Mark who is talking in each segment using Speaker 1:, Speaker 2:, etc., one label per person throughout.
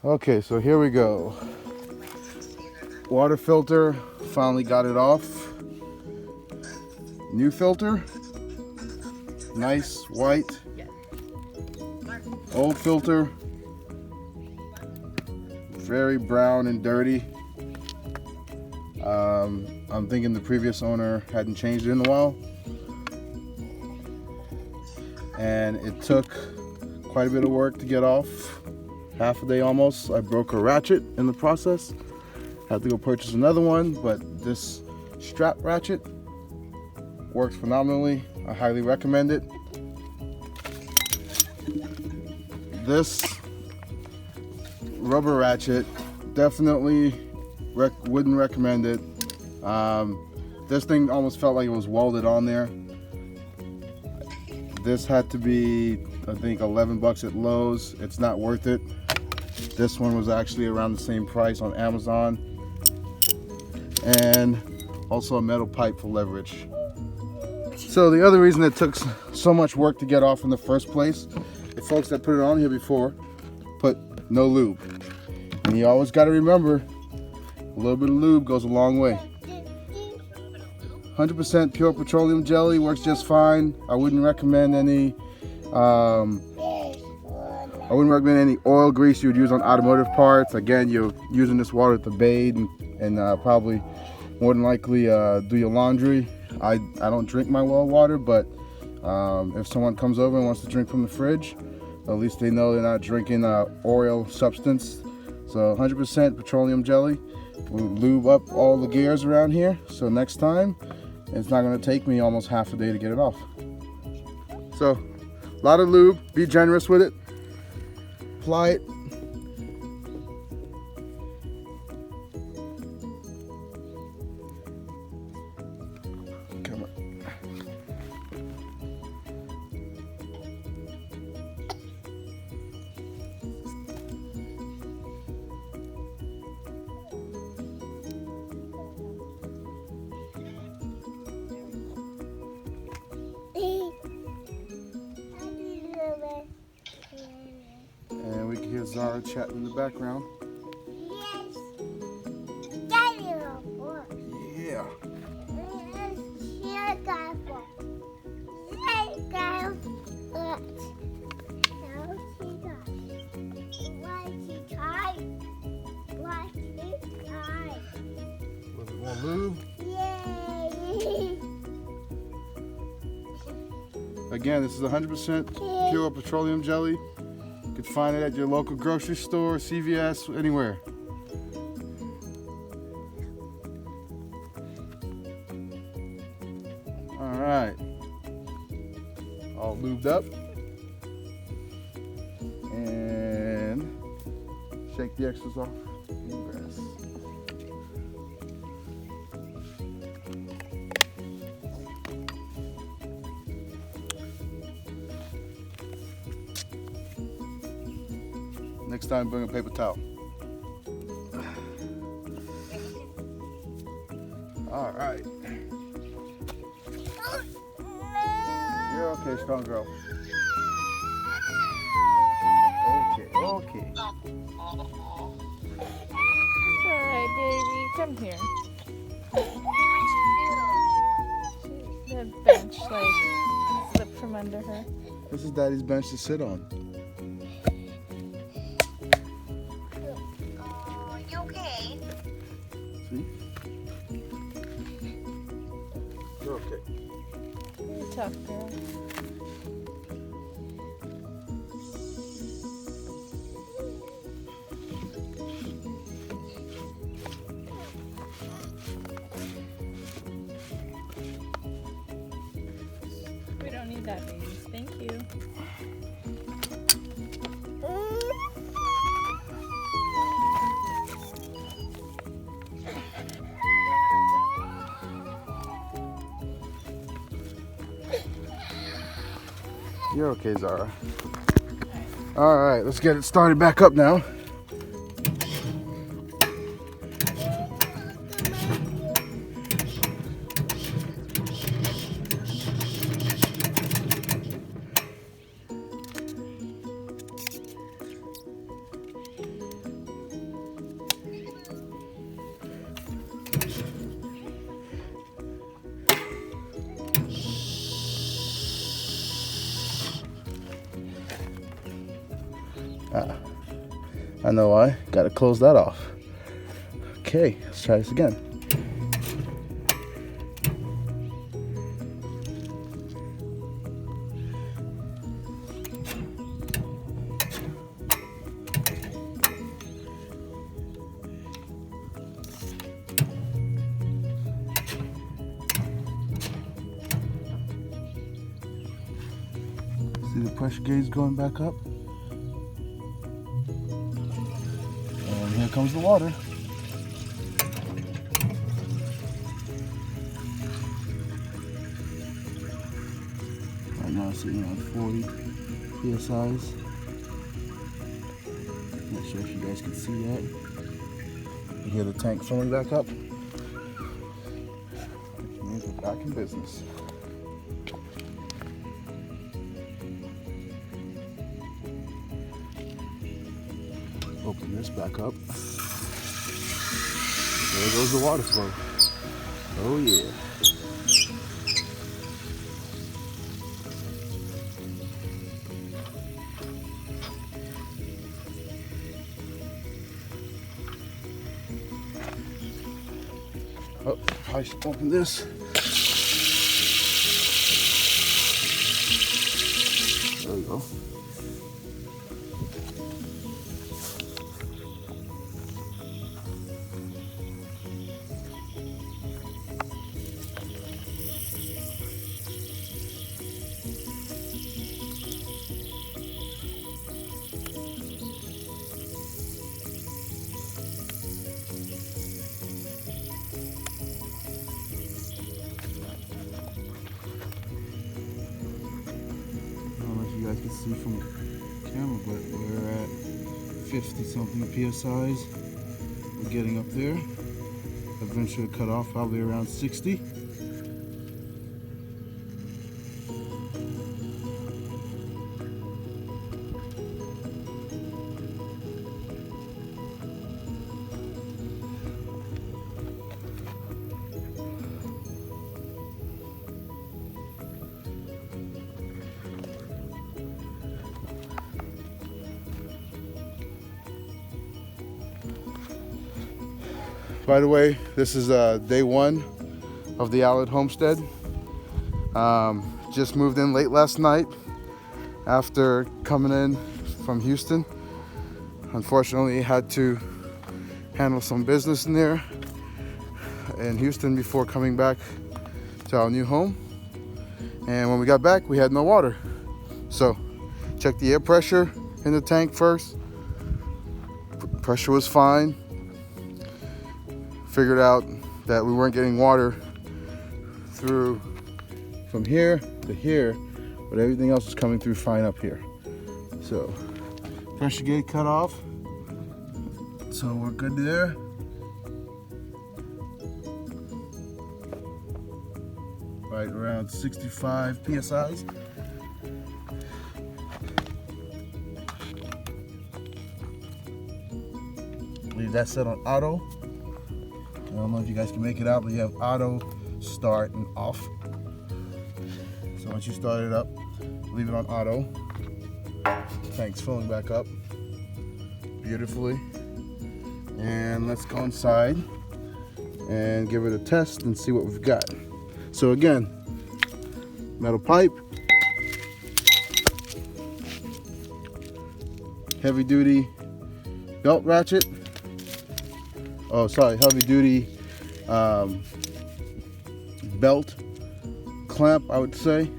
Speaker 1: Okay, so here we go. Water filter, finally got it off. New filter, nice white. Old filter, very brown and dirty. I'm thinking the previous owner hadn't changed it in a while. And it took quite a bit of work to get off. Half a day almost. I broke a ratchet in the process. Had to go purchase another one, but this strap ratchet works phenomenally. I highly recommend it. This rubber ratchet, definitely wouldn't recommend it. This thing almost felt like it was welded on there. This had to be, I think, 11 bucks at Lowe's. It's not worth it. This one was actually around the same price on Amazon. And also a metal pipe for leverage. So the other reason it took so much work to get off in the first place, the folks that put it on here before put no lube. And you always got to remember, a little bit of lube goes a long way. 100% pure petroleum jelly works just fine. I wouldn't recommend any oil grease you would use on automotive parts. Again, you're using this water to bathe and probably more than likely do your laundry. I don't drink my well water, but if someone comes over and wants to drink from the fridge, at least they know they're not drinking oil substance. So 100% petroleum jelly. We'll lube up all the gears around here, so next time it's not going to take me almost half a day to get it off. So a lot of lube, be generous with it, apply it. Come on. And we can hear Zara chatting in the background.
Speaker 2: Yes. Daddy,
Speaker 1: Yeah. Was it more lube?
Speaker 2: Yay!
Speaker 1: Again, this is 100% pure petroleum jelly. You can find it at your local grocery store, CVS, anywhere. All right, all lubed up, and shake the excess off. Yes. Next time, bring a paper towel. All right. You're okay, strong girl. Okay, okay.
Speaker 3: Alright, baby, come here. The bench, like, slipped from under her.
Speaker 1: This is Daddy's bench to sit on.
Speaker 2: You okay?
Speaker 1: See? You're okay.
Speaker 3: You're a tough girl. We don't need that, baby. Thank you.
Speaker 1: You're okay, Zara. All right, let's get it started back up now. I know why. Gotta close that off. Okay, let's try this again. See the pressure gauge going back up? And here comes the water. Right now it's sitting at 40 PSIs. Not sure if you guys can see that. You hear the tank filling back up. Which means we're back in business. Open this back up. There goes the water flow. Oh yeah. Oh, I should open this. There we go. You guys can see from the camera, but we're at 50 something PSIs. We're getting up there. Eventually cut off probably around 60. By the way, this is day one of the Allard homestead. Just moved in late last night after coming in from Houston. Unfortunately, had to handle some business in there in Houston before coming back to our new home. And when we got back, we had no water. So checked the air pressure in the tank first. Pressure was fine. Figured out that we weren't getting water through from here to here, but everything else was coming through fine up here. So pressure gauge cut off, so we're good there. Right around 65 PSIs. Leave that set on auto. I don't know if you guys can make it out, but you have auto, start, and off. So once you start it up, leave it on auto. Tank's filling back up beautifully. And let's go inside and give it a test and see what we've got. So again, metal pipe, heavy duty belt ratchet. Oh, sorry, heavy duty belt clamp, I would say.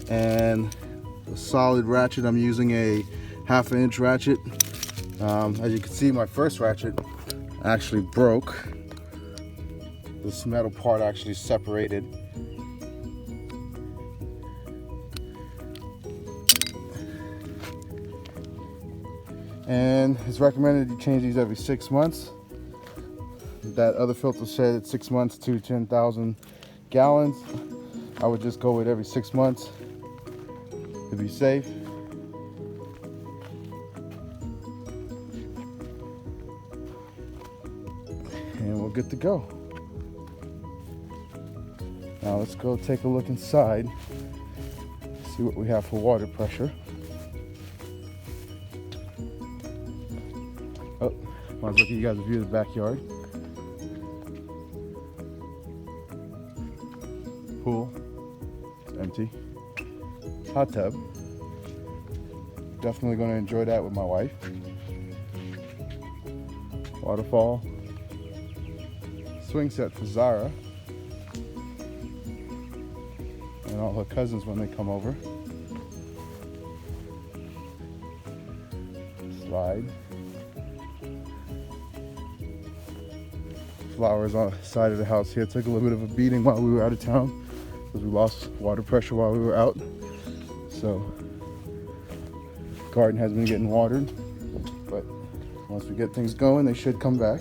Speaker 1: And a solid ratchet. I'm using a 1/2 inch ratchet. As you can see, my first ratchet actually broke. This metal part actually separated. And it's recommended you change these every 6 months. That other filter said it's 6 months to 10,000 gallons. I would just go with every 6 months to be safe. And we're good to go. Now let's go take a look inside, see what we have for water pressure. Oh, might as well give you guys a view of the backyard. Pool, it's empty. Hot tub. Definitely going to enjoy that with my wife. Waterfall. Swing set for Zara and all her cousins when they come over. Slide. Flowers on the side of the house here. Took a little bit of a beating while we were out of town because we lost water pressure while we were out. So garden has been getting watered, but once we get things going, they should come back.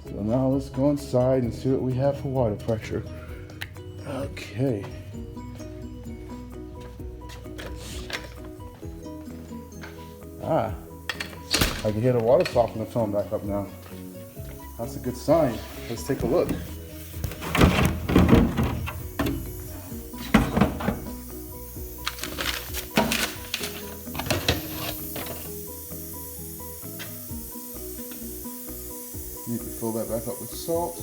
Speaker 1: So now let's go inside and see what we have for water pressure. Okay. Ah, I can hear the water softener filling back up now. That's a good sign. Let's take a look. Need to fill that back up with salt,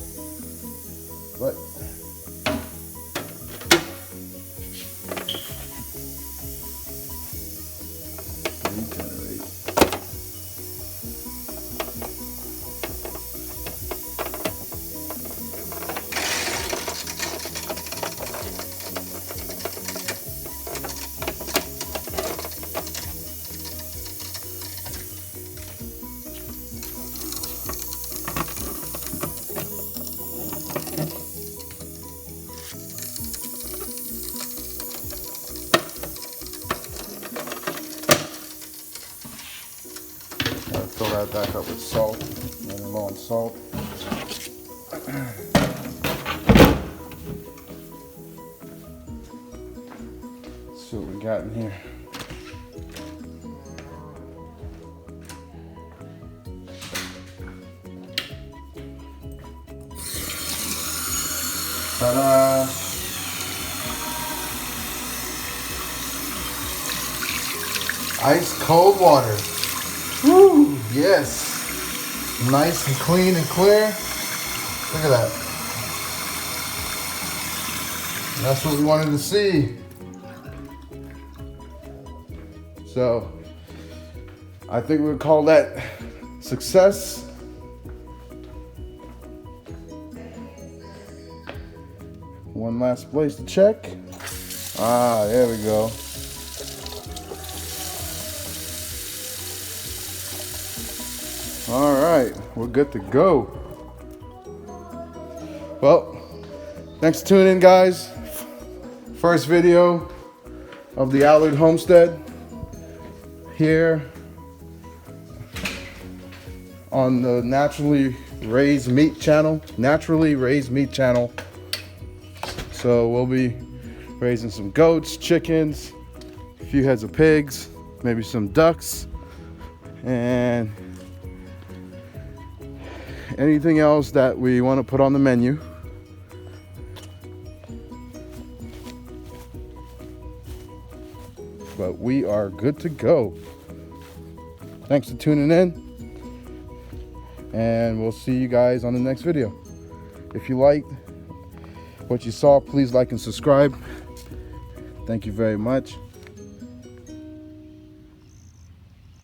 Speaker 1: but regenerate. Fill that back up with salt. Running low on salt. Let's see what we got in here. Ta-da! Ice cold water. Woo! Yes! Nice and clean and clear. Look at that. That's what we wanted to see. So, I think we'll call that success. One last place to check. Ah, there we go. All right, we're good to go. Well, thanks for tuning in, guys. First video of the Allard Homestead here on the Naturally Raised Meat channel. So we'll be raising some goats, chickens, a few heads of pigs, maybe some ducks, and anything else that we want to put on the menu. But we are good to go. Thanks for tuning in, and we'll see you guys on the next video. If you liked what you saw, please like and subscribe. Thank you very much.